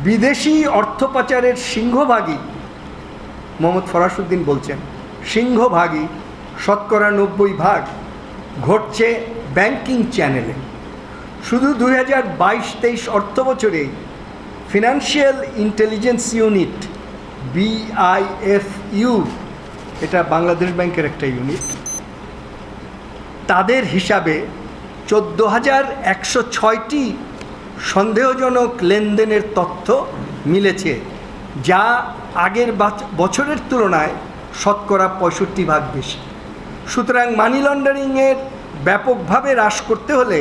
বিদেশি অর্থ পাচারের সিংহভাগই মোহাম্মদ ফরাসউদ্দিন বলছেন সিংহভাগই শতকরা 90% ঘটছে ব্যাংকিং চ্যানেলে। শুধু 2022-23 অর্থ বছরে ফিনান্সিয়াল ইন্টেলিজেন্স ইউনিট BIFU, এটা বাংলাদেশ ব্যাংকের একটা ইউনিট, তাদের হিসাবে 14,106টি সন্দেহজনক লেনদেনের তথ্য মিলেছে, যা আগের বছরের তুলনায় শতকরা 65% বেশি। সুতরাং মানি লন্ডারিংয়ের ব্যাপকভাবে হ্রাস করতে হলে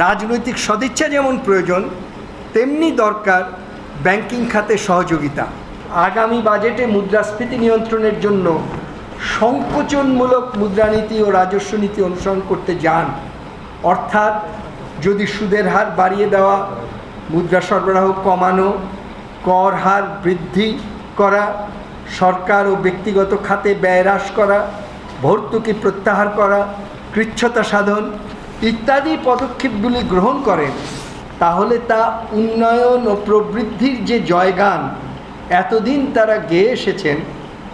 রাজনৈতিক সদিচ্ছা যেমন প্রয়োজন, তেমনি দরকার ব্যাংকিং খাতে সহযোগিতা। আগামী বাজেটে মুদ্রাস্ফীতি নিয়ন্ত্রণের জন্য সংকোচনমূলক মুদ্রানীতি ও রাজস্ব নীতি অনুসরণ করতে যান, অর্থাৎ যদি সুদের হার বাড়িয়ে দেওয়া, মুদ্রা সরবরাহ কমানো, কর হার বৃদ্ধি করা, সরকার ও ব্যক্তিগত খাতে ব্যয় হ্রাস করা, ভর্তুকি প্রত্যাহার করা, কৃচ্ছ্রতা সাধন ইত্যাদি পদক্ষেপগুলি গ্রহণ করেন, তাহলে তা উন্নয়ন ও প্রবৃদ্ধির যে জয়গান এতদিন তারা গেয়ে এসেছেন,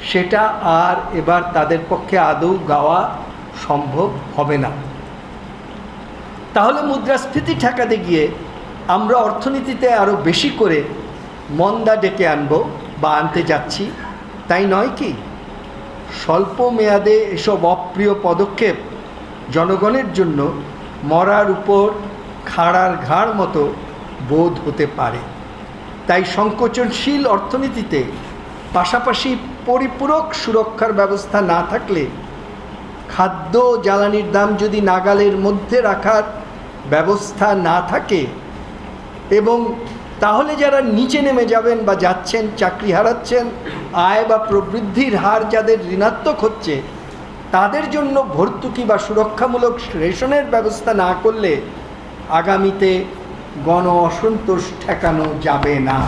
সেটা আর এবার তাদের পক্ষে আদৌ গাওয়া সম্ভব হবে না। তাহলে মুদ্রাস্ফীতি ঠেকাতে গিয়ে আমরা অর্থনীতিতে আরও বেশি করে মন্দা ডেকে আনব বা আনতে যাচ্ছি, তাই নয় কি? স্বল্প মেয়াদে এসব অপ্রিয় পদক্ষেপ জনগণের জন্য মরার উপর খাড়ার ঘাড় মতো বোধ হতে পারে। তাই সংকোচনশীল অর্থনীতিতে পাশাপাশি পরিপূরক সুরক্ষার ব্যবস্থা না থাকলে, খাদ্য জ্বালানির দাম যদি নাগালের মধ্যে রাখার ব্যবস্থা না থাকে, এবং তাহলে যারা নিচে নেমে যাবেন বা যাচ্ছেন, চাকরি হারাচ্ছেন, আয় বা প্রবৃদ্ধির হার যাদের ঋণাত্মক হচ্ছে, তাদের জন্য ভর্তুকি বা সুরক্ষামূলক রেশনের ব্যবস্থা না করলে আগামীতে গণ অসন্তোষ ঠেকানো যাবে না।